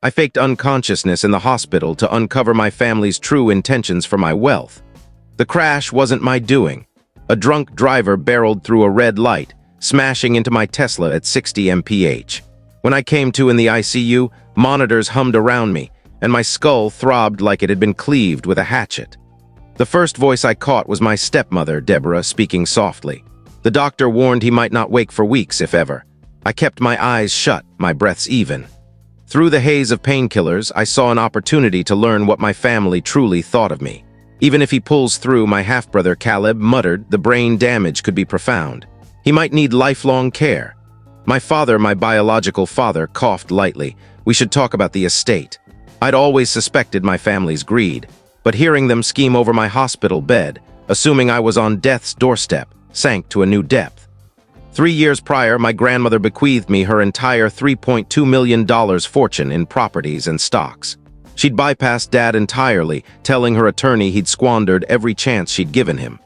I faked unconsciousness in the hospital to uncover my family's true intentions for my wealth. The crash wasn't my doing. A drunk driver barreled through a red light, smashing into my Tesla at 60 mph. When I came to in the ICU, monitors hummed around me, and my skull throbbed like it had been cleaved with a hatchet. The first voice I caught was my stepmother, Deborah, speaking softly. The doctor warned he might not wake for weeks, if ever. I kept my eyes shut, my breaths even. Through the haze of painkillers, I saw an opportunity to learn what my family truly thought of me. Even if he pulls through, my half-brother Caleb muttered, the brain damage could be profound. He might need lifelong care. My father, my biological father, coughed lightly. We should talk about the estate. I'd always suspected my family's greed, but hearing them scheme over my hospital bed, assuming I was on death's doorstep, sank to a new depth. 3 years prior, my grandmother bequeathed me her entire $3.2 million fortune in properties and stocks. She'd bypassed Dad entirely, telling her attorney he'd squandered every chance she'd given him.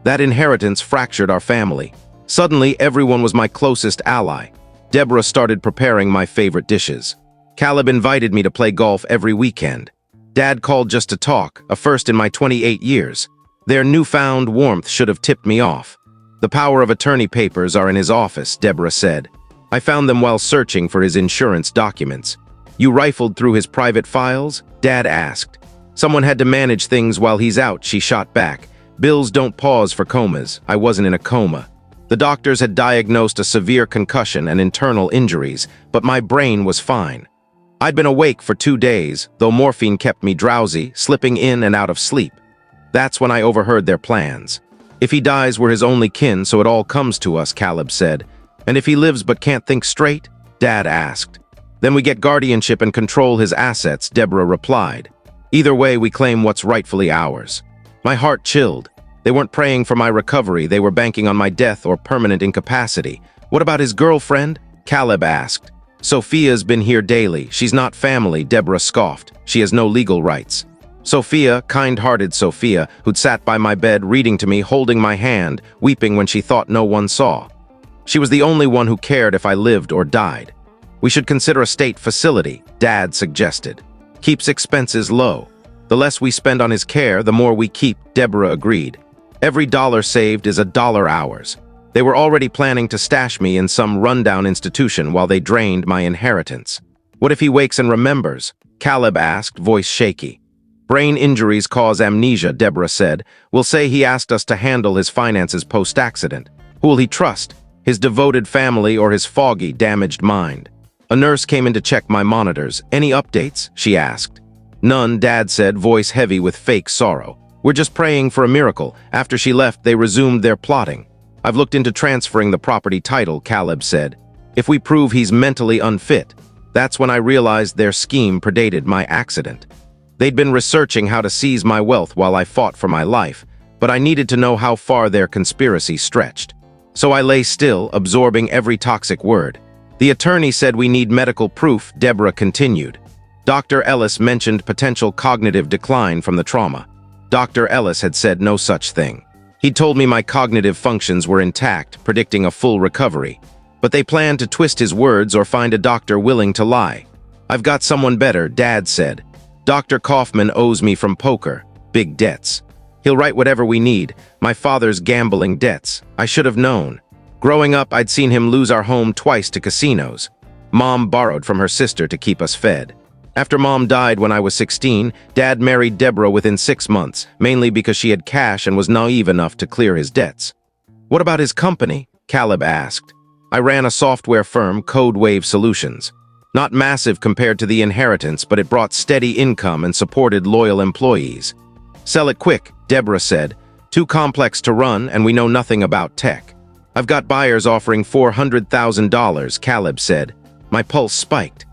That inheritance fractured our family. Suddenly, everyone was my closest ally. Deborah started preparing my favorite dishes. Caleb invited me to play golf every weekend. Dad called just to talk, a first in my 28 years. Their newfound warmth should have tipped me off. The power of attorney papers are in his office, Deborah said. I found them while searching for his insurance documents. You rifled through his private files? Dad asked. Someone had to manage things while he's out, she shot back. Bills don't pause for comas. I wasn't in a coma. The doctors had diagnosed a severe concussion and internal injuries, but my brain was fine. I'd been awake for 2 days, though morphine kept me drowsy, slipping in and out of sleep. That's when I overheard their plans. If he dies, we're his only kin, so it all comes to us, Caleb said. And if he lives but can't think straight? Dad asked. Then we get guardianship and control his assets, Deborah replied. Either way, we claim what's rightfully ours. My heart chilled. They weren't praying for my recovery, they were banking on my death or permanent incapacity. What about his girlfriend? Caleb asked. Sophia's been here daily. She's not family, Deborah scoffed. She has no legal rights. Sophia, kind-hearted Sophia, who'd sat by my bed reading to me, holding my hand, weeping when she thought no one saw. She was the only one who cared if I lived or died. We should consider a state facility, Dad suggested. Keeps expenses low. The less we spend on his care, the more we keep, Deborah agreed. Every dollar saved is $1 ours. They were already planning to stash me in some rundown institution while they drained my inheritance. What if he wakes and remembers? Caleb asked, voice shaky. Brain injuries cause amnesia, Deborah said. We'll say he asked us to handle his finances post-accident. Who will he trust? His devoted family or his foggy, damaged mind? A nurse came in to check my monitors. Any updates? She asked. None, Dad said, voice heavy with fake sorrow. We're just praying for a miracle. After she left, they resumed their plotting. I've looked into transferring the property title, Caleb said. If we prove he's mentally unfit. That's when I realized their scheme predated my accident. They'd been researching how to seize my wealth while I fought for my life, but I needed to know how far their conspiracy stretched. So I lay still, absorbing every toxic word. The attorney said we need medical proof, Deborah continued. Dr. Ellis mentioned potential cognitive decline from the trauma. Dr. Ellis had said no such thing. He'd told me my cognitive functions were intact, predicting a full recovery. But they planned to twist his words or find a doctor willing to lie. I've got someone better, Dad said. Dr. Kaufman owes me from poker, big debts. He'll write whatever we need, my father's gambling debts. I should have known. Growing up, I'd seen him lose our home twice to casinos. Mom borrowed from her sister to keep us fed. After Mom died when I was 16, Dad married Deborah within 6 months, mainly because she had cash and was naive enough to clear his debts. What about his company? Caleb asked. I ran a software firm, Code Wave Solutions. Not massive compared to the inheritance, but it brought steady income and supported loyal employees. Sell it quick, Deborah said. Too complex to run, and we know nothing about tech. I've got buyers offering $400,000, Caleb said. My pulse spiked.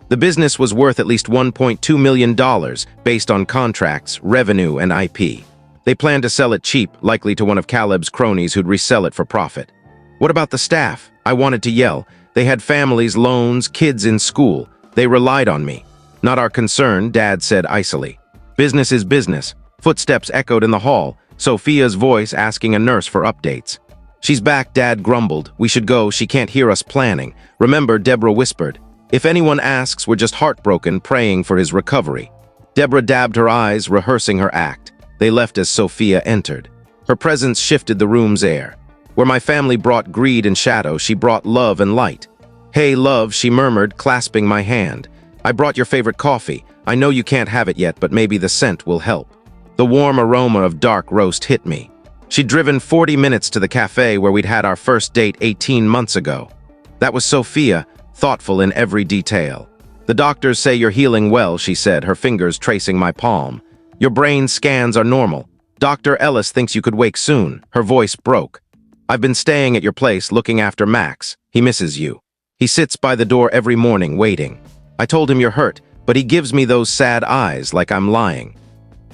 The business was worth at least $1.2 million based on contracts, revenue, and IP. They planned to sell it cheap, likely to one of Caleb's cronies who'd resell it for profit. What about the staff? I wanted to yell. They had families, loans, kids in school. They relied on me. Not our concern, Dad said icily. Business is business. Footsteps echoed in the hall, Sophia's voice asking a nurse for updates. She's back, Dad grumbled. We should go, she can't hear us planning. Remember, Deborah whispered. If anyone asks, we're just heartbroken, praying for his recovery. Deborah dabbed her eyes, rehearsing her act. They left as Sophia entered. Her presence shifted the room's air. Where my family brought greed and shadow, she brought love and light. "Hey, love," she murmured, clasping my hand. "I brought your favorite coffee. I know you can't have it yet, but maybe the scent will help." The warm aroma of dark roast hit me. She'd driven 40 minutes to the cafe where we'd had our first date 18 months ago. That was Sophia, thoughtful in every detail. "The doctors say you're healing well," she said, her fingers tracing my palm. "Your brain scans are normal. Dr. Ellis thinks you could wake soon." Her voice broke. "I've been staying at your place looking after Max. He misses you. He sits by the door every morning waiting. I told him you're hurt, but he gives me those sad eyes like I'm lying."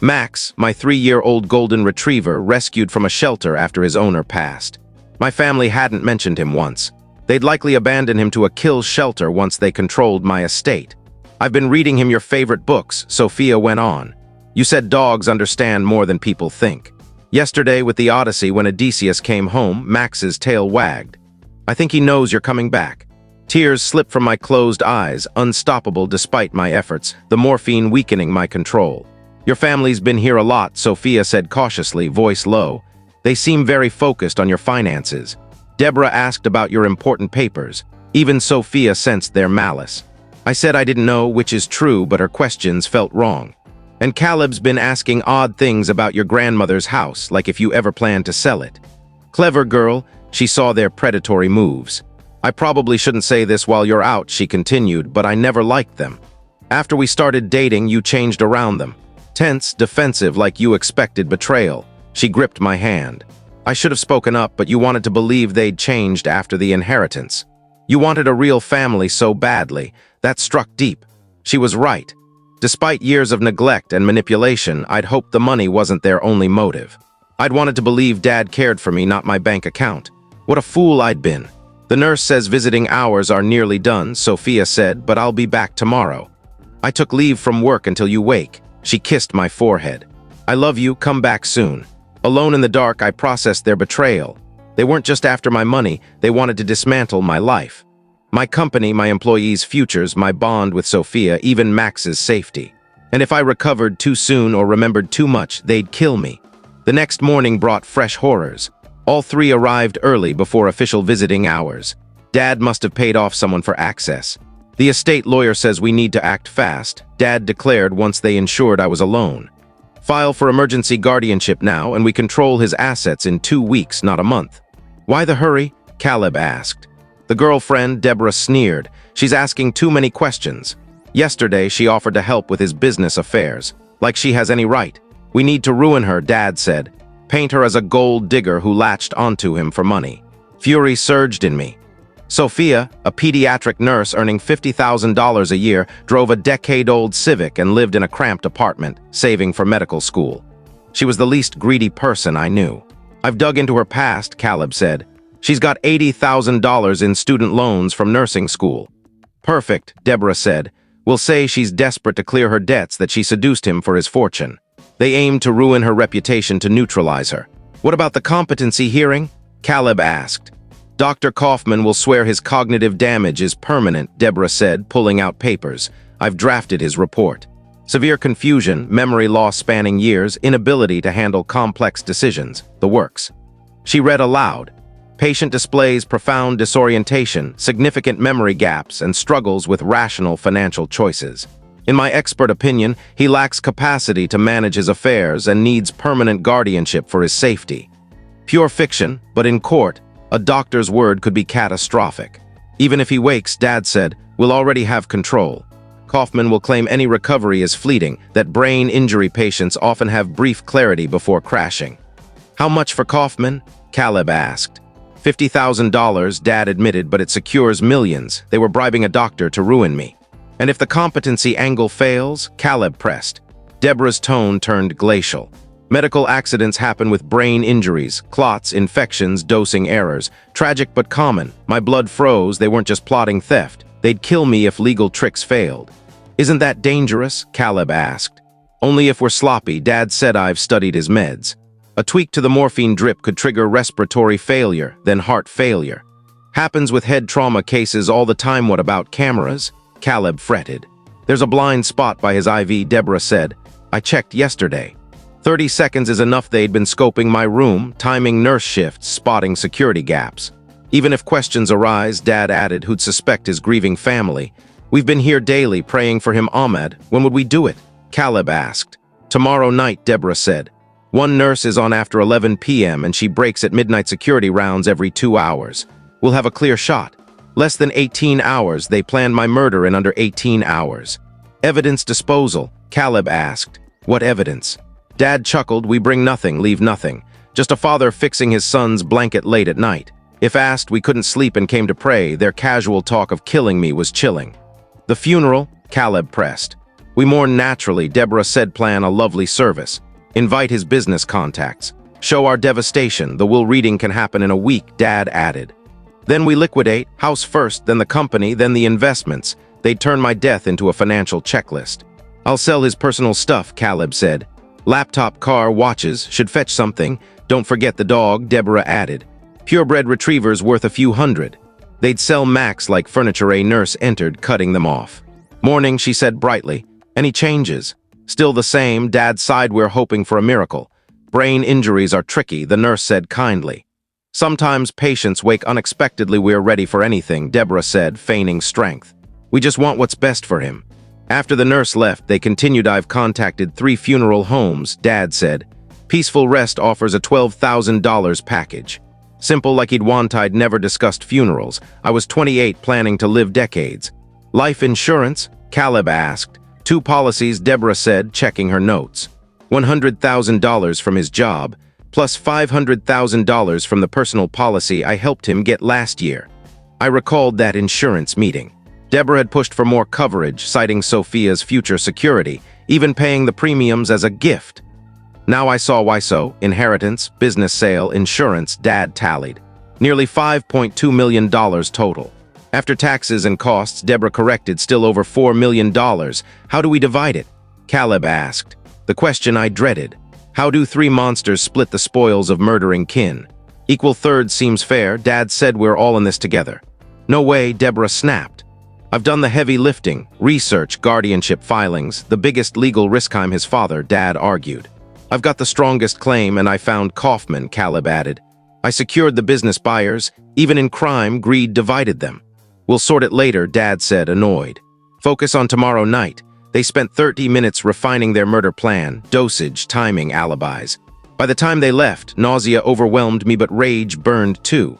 Max, my 3-year-old golden retriever, rescued from a shelter after his owner passed. My family hadn't mentioned him once. They'd likely abandon him to a kill shelter once they controlled my estate. "I've been reading him your favorite books," Sophia went on. "You said dogs understand more than people think. Yesterday with the Odyssey, when Odysseus came home, Max's tail wagged. I think he knows you're coming back." Tears slipped from my closed eyes, unstoppable despite my efforts, the morphine weakening my control. "Your family's been here a lot," Sophia said cautiously, voice low. "They seem very focused on your finances. Deborah asked about your important papers. Even Sophia sensed their malice. I said I didn't know, which is true, but her questions felt wrong. And Caleb's been asking odd things about your grandmother's house, like if you ever plan to sell it." "Clever girl," she saw their predatory moves. "I probably shouldn't say this while you're out," she continued, "but I never liked them. After we started dating, you changed around them. Tense, defensive, like you expected betrayal." She gripped my hand. "I should have spoken up, but you wanted to believe they'd changed after the inheritance. You wanted a real family so badly. That struck deep." She was right. Despite years of neglect and manipulation, I'd hoped the money wasn't their only motive. I'd wanted to believe Dad cared for me, not my bank account. What a fool I'd been. "The nurse says visiting hours are nearly done," Sophia said, "but I'll be back tomorrow. I took leave from work until you wake." She kissed my forehead. "I love you, come back soon." Alone in the dark, I processed their betrayal. They weren't just after my money, they wanted to dismantle my life. My company, my employees' futures, my bond with Sophia, even Max's safety. And if I recovered too soon or remembered too much, they'd kill me. The next morning brought fresh horrors. All 3 arrived early before official visiting hours. Dad must have paid off someone for access. "The estate lawyer says we need to act fast," Dad declared once they ensured I was alone. "File for emergency guardianship now, and we control his assets in 2 weeks, not a month." "Why the hurry?" Caleb asked. The girlfriend, Deborah, sneered. "She's asking too many questions. Yesterday, she offered to help with his business affairs. Like she has any right. We need to ruin her," Dad said. "Paint her as a gold digger who latched onto him for money." Fury surged in me. Sophia, a pediatric nurse earning $50,000 a year, drove a decade-old Civic and lived in a cramped apartment, saving for medical school. She was the least greedy person I knew. "I've dug into her past," Caleb said. "She's got $80,000 in student loans from nursing school." "Perfect," Deborah said. "We'll say she's desperate to clear her debts, that she seduced him for his fortune." They aimed to ruin her reputation to neutralize her. "What about the competency hearing?" Caleb asked. "Dr. Kaufman will swear his cognitive damage is permanent," Deborah said, pulling out papers. "I've drafted his report. Severe confusion, memory loss spanning years, inability to handle complex decisions, the works." She read aloud. "Patient displays profound disorientation, significant memory gaps, and struggles with rational financial choices. In my expert opinion, he lacks capacity to manage his affairs and needs permanent guardianship for his safety." Pure fiction, but in court, a doctor's word could be catastrophic. "Even if he wakes," Dad said, "we'll already have control. Kaufman will claim any recovery is fleeting, that brain injury patients often have brief clarity before crashing." "How much for Kaufman?" Caleb asked. $50,000, Dad admitted, "but it secures millions. They were bribing a doctor to ruin me." "And if the competency angle fails?" Caleb pressed. Deborah's tone turned glacial. "Medical accidents happen with brain injuries, clots, infections, dosing errors. Tragic but common. My blood froze. They weren't just plotting theft. They'd kill me if legal tricks failed." "Isn't that dangerous?" Caleb asked. "Only if we're sloppy." Dad said. "I've studied his meds. A tweak to the morphine drip could trigger respiratory failure, then heart failure. Happens with head trauma cases all the time." "What about cameras?" Caleb fretted. There's a blind spot by his IV, Deborah said. I checked yesterday. 30 seconds is enough. They'd been scoping my room, timing nurse shifts, spotting security gaps. Even if questions arise, Dad added, who'd suspect his grieving family. We've been here daily praying for him, Ahmed. When would we do it? Caleb asked. Tomorrow night, Deborah said. One nurse is on after 11 p.m. and she breaks at midnight security rounds every 2 hours. We'll have a clear shot. Less than 18 hours. They planned my murder in under 18 hours. Evidence disposal, Caleb asked. What evidence? Dad chuckled. We bring nothing, leave nothing. Just a father fixing his son's blanket late at night. If asked, we couldn't sleep and came to pray. Their casual talk of killing me was chilling. The funeral, Caleb pressed. We mourn naturally, Deborah said. Plan a lovely service. Invite his business contacts. Show our devastation. The will reading can happen in a week, Dad added. Then we liquidate, house first, then the company, then the investments. They'd turn my death into a financial checklist. I'll sell his personal stuff, Caleb said. Laptop, car, watches, should fetch something. Don't forget the dog, Deborah added. Purebred retrievers worth a few hundred. They'd sell Max like furniture. A nurse entered, cutting them off. Morning, she said brightly. Any changes? Still the same, Dad sighed. We're hoping for a miracle. Brain injuries are tricky, the nurse said kindly. Sometimes patients wake unexpectedly. We're ready for anything, Deborah said, feigning strength. We just want what's best for him. After the nurse left, they continued. I've contacted 3 funeral homes, Dad said. Peaceful Rest offers a $12,000 package. Simple like he'd want. I'd never discussed funerals. I was 28, planning to live decades. Life insurance? Caleb asked. 2 policies, Deborah said, checking her notes. $100,000 from his job, plus $500,000 from the personal policy I helped him get last year. I recalled that insurance meeting. Deborah had pushed for more coverage, citing Sophia's future security, even paying the premiums as a gift. Now I saw why. So, inheritance, business sale, insurance, Dad tallied. Nearly $5.2 million total. After taxes and costs, Deborah corrected, still over $4 million. How do we divide it? Caleb asked. The question I dreaded. How do 3 monsters split the spoils of murdering kin? Equal thirds seems fair, Dad said. We're all in this together. No way, Deborah snapped. I've done the heavy lifting, research, guardianship filings, the biggest legal risk. I'm his father, Dad argued. I've got the strongest claim and I found Kaufman, Caleb added. I secured the business buyers. Even in crime, greed divided them. We'll sort it later, Dad said, annoyed. Focus on tomorrow night. They spent 30 minutes refining their murder plan, dosage, timing, alibis. By the time they left, nausea overwhelmed me, but rage burned too.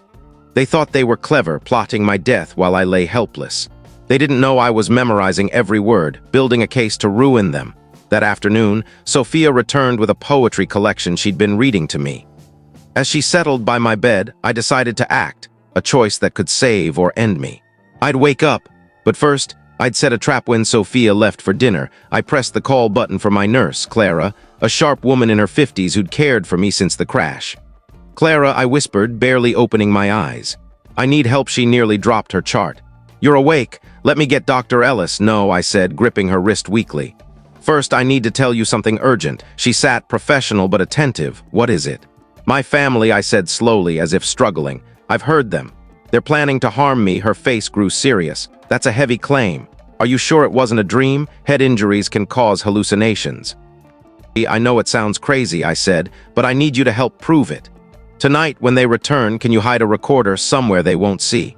They thought they were clever, plotting my death while I lay helpless. They didn't know I was memorizing every word, building a case to ruin them. That afternoon, Sophia returned with a poetry collection she'd been reading to me. As she settled by my bed, I decided to act, a choice that could save or end me. I'd wake up, but first, I'd set a trap. When Sophia left for dinner, I pressed the call button for my nurse, Clara, a sharp woman in her 50s who'd cared for me since the crash. Clara, I whispered, barely opening my eyes. I need help. She nearly dropped her chart. You're awake. Let me get Dr. Ellis. No, I said, gripping her wrist weakly. First, I need to tell you something urgent. She sat, professional but attentive. What is it? My family, I said slowly, as if struggling. I've heard them. They're planning to harm me. Her face grew serious. That's a heavy claim. Are you sure it wasn't a dream? Head injuries can cause hallucinations. I know it sounds crazy, I said, but I need you to help prove it. Tonight, when they return, can you hide a recorder somewhere they won't see?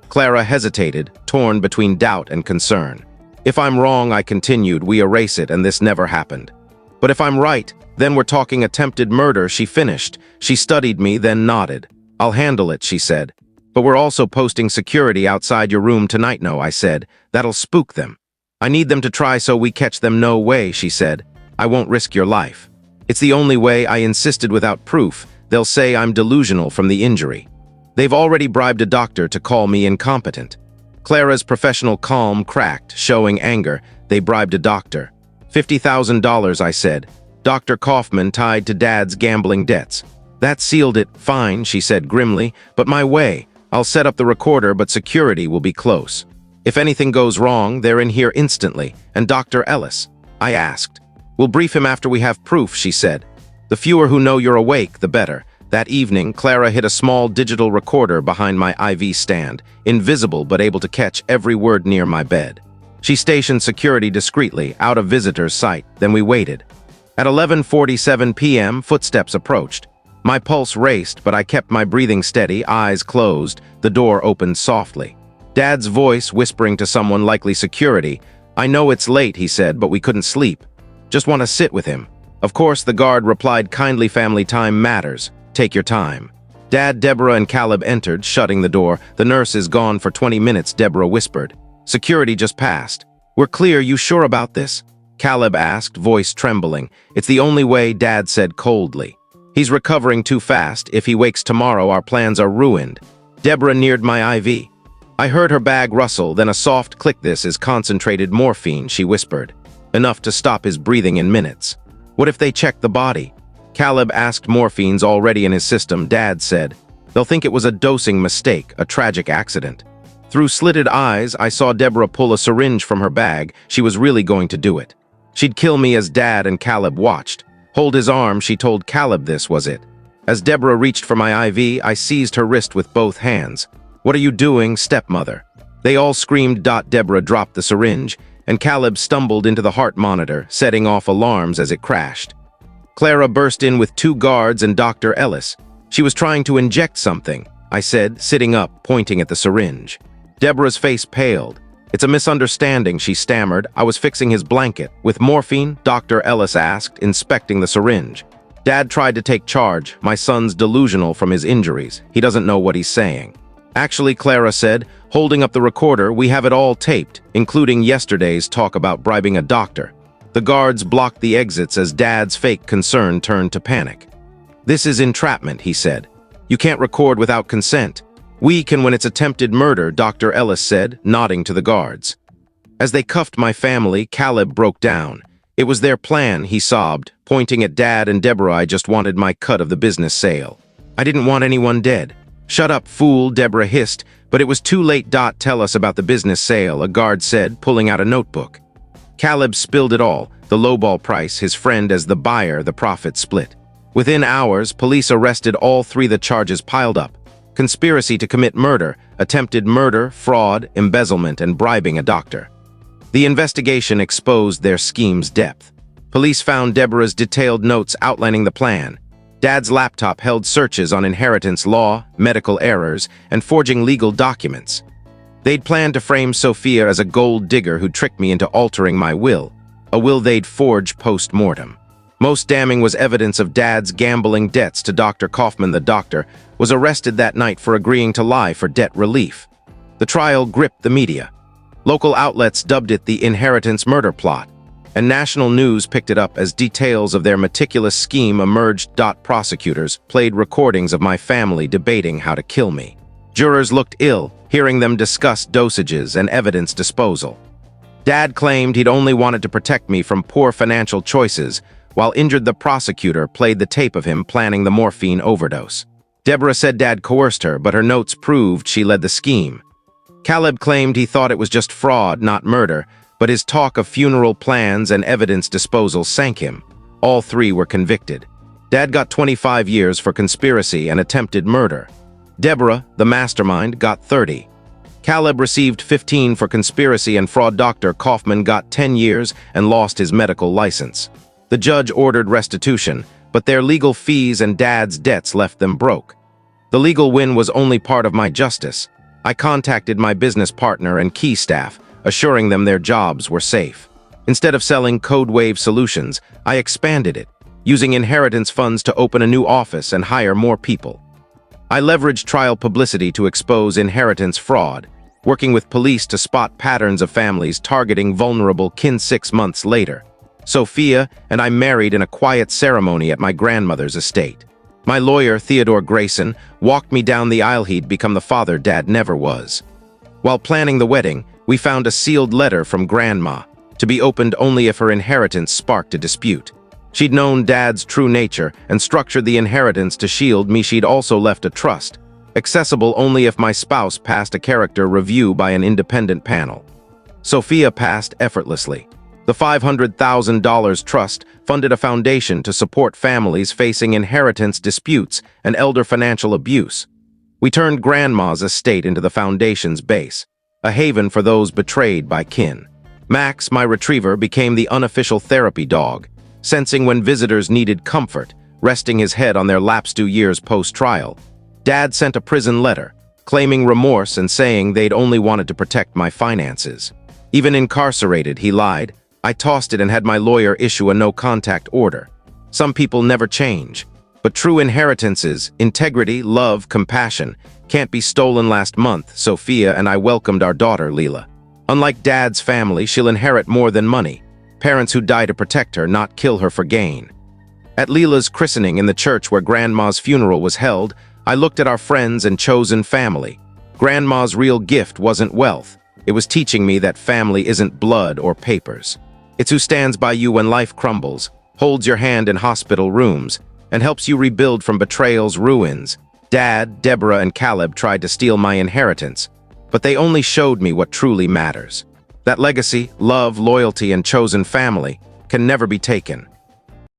Clara hesitated, torn between doubt and concern. If I'm wrong, I continued, we erase it and this never happened. But if I'm right, then we're talking attempted murder, she finished. She studied me, then nodded. I'll handle it, she said. But we're also posting security outside your room tonight. No, I said. That'll spook them. I need them to try so we catch them. No way, she said. I won't risk your life. It's the only way, I insisted without proof. They'll say I'm delusional from the injury. They've already bribed a doctor to call me incompetent. Clara's professional calm cracked, showing anger. They bribed a doctor. $50,000, I said. Dr. Kaufman tied to Dad's gambling debts. That sealed it. Fine, she said grimly, but my way. I'll set up the recorder, but security will be close. If anything goes wrong, they're in here instantly. And Dr. Ellis? I asked. We'll brief him after we have proof, she said. The fewer who know you're awake, the better. That evening, Clara hid a small digital recorder behind my IV stand, invisible but able to catch every word near my bed. She stationed security discreetly, out of visitors' sight, then we waited. At 11:47 p.m., footsteps approached. My pulse raced, but I kept my breathing steady, eyes closed. The door opened softly. Dad's voice whispering to someone, likely security. "I know it's late," he said, "but we couldn't sleep. Just want to sit with him." Of course, the guard replied, "Kindly, family time matters. Take your time." Dad, Deborah, and Caleb entered, shutting the door. "The nurse is gone for 20 minutes, Deborah whispered. "Security just passed." "We're clear, you sure about this?" Caleb asked, voice trembling. "It's the only way," Dad said coldly. "He's recovering too fast. If he wakes tomorrow, our plans are ruined." Deborah neared my IV. I heard her bag rustle, then a soft click. "This is concentrated morphine," she whispered. "Enough to stop his breathing in minutes." "What if they check the body?" Caleb asked. "Morphine's already in his system," Dad said. "They'll think it was a dosing mistake, a tragic accident." Through slitted eyes, I saw Deborah pull a syringe from her bag. She was really going to do it. She'd kill me as Dad and Caleb watched. "Hold his arm," she told Caleb. This was it. As Deborah reached for my IV, I seized her wrist with both hands. "What are you doing, stepmother?" They all screamed. Deborah dropped the syringe, and Caleb stumbled into the heart monitor, setting off alarms as it crashed. Clara burst in with 2 guards and Dr. Ellis. "She was trying to inject something," I said, sitting up, pointing at the syringe. Deborah's face paled. "It's a misunderstanding," she stammered. "I was fixing his blanket." "With morphine?" Dr. Ellis asked, inspecting the syringe. Dad tried to take charge. "My son's delusional from his injuries. He doesn't know what he's saying." "Actually," Clara said, holding up the recorder, "we have it all taped, including yesterday's talk about bribing a doctor." The guards blocked the exits as Dad's fake concern turned to panic. "This is entrapment," he said. "You can't record without consent." "We can when it's attempted murder," Dr. Ellis said, nodding to the guards. As they cuffed my family, Caleb broke down. "It was their plan," he sobbed, pointing at Dad and Deborah. "I just wanted my cut of the business sale. I didn't want anyone dead." "Shut up, fool," Deborah hissed, but it was too late. "Tell us about the business sale," a guard said, pulling out a notebook. Caleb spilled it all, the lowball price, his friend as the buyer, the profit split. Within hours, police arrested all 3. The charges piled up. Conspiracy to commit murder, attempted murder, fraud, embezzlement, and bribing a doctor. The investigation exposed their scheme's depth. Police found Deborah's detailed notes outlining the plan. Dad's laptop held searches on inheritance law, medical errors, and forging legal documents. They'd planned to frame Sophia as a gold digger who tricked me into altering my will, a will they'd forge post-mortem. Most damning was evidence of Dad's gambling debts to Dr. Kaufman. The doctor was arrested that night for agreeing to lie for debt relief. The trial gripped the media. Local outlets dubbed it the inheritance murder plot, and national news picked it up as details of their meticulous scheme emerged. Prosecutors played recordings of my family debating how to kill me. Jurors looked ill, hearing them discuss dosages and evidence disposal. Dad claimed he'd only wanted to protect me from poor financial choices, while injured the prosecutor played the tape of him planning the morphine overdose. Deborah said Dad coerced her, but her notes proved she led the scheme. Caleb claimed he thought it was just fraud, not murder, but his talk of funeral plans and evidence disposal sank him. All 3 were convicted. Dad got 25 years for conspiracy and attempted murder. Deborah, the mastermind, got 30. Caleb received 15 for conspiracy and fraud. Dr. Kaufman got 10 years and lost his medical license. The judge ordered restitution, but their legal fees and Dad's debts left them broke. The legal win was only part of my justice. I contacted my business partner and key staff, assuring them their jobs were safe. Instead of selling Code Wave solutions, I expanded it, using inheritance funds to open a new office and hire more people. I leveraged trial publicity to expose inheritance fraud, working with police to spot patterns of families targeting vulnerable kin. 6 months later, Sophia and I married in a quiet ceremony at my grandmother's estate. My lawyer, Theodore Grayson, walked me down the aisle. He'd become the father Dad never was. While planning the wedding, we found a sealed letter from Grandma, to be opened only if her inheritance sparked a dispute. She'd known Dad's true nature and structured the inheritance to shield me. She'd also left a trust, accessible only if my spouse passed a character review by an independent panel. Sophia passed effortlessly. The $500,000 trust funded a foundation to support families facing inheritance disputes and elder financial abuse. We turned Grandma's estate into the foundation's base, a haven for those betrayed by kin. Max, my retriever, became the unofficial therapy dog, sensing when visitors needed comfort, resting his head on their lapsed 2 years post-trial. Dad sent a prison letter, claiming remorse and saying they'd only wanted to protect my finances. Even incarcerated, he lied. I tossed it and had my lawyer issue a no-contact order. Some people never change, but true inheritances, integrity, love, compassion, can't be stolen. Last month, Sophia and I welcomed our daughter, Leela. Unlike Dad's family, she'll inherit more than money. Parents who die to protect her, not kill her for gain. At Leela's christening in the church where Grandma's funeral was held, I looked at our friends and chosen family. Grandma's real gift wasn't wealth. It was teaching me that family isn't blood or papers. It's who stands by you when life crumbles, holds your hand in hospital rooms, and helps you rebuild from betrayal's ruins. Dad, Deborah, and Caleb tried to steal my inheritance, but they only showed me what truly matters. That legacy, love, loyalty, and chosen family can never be taken.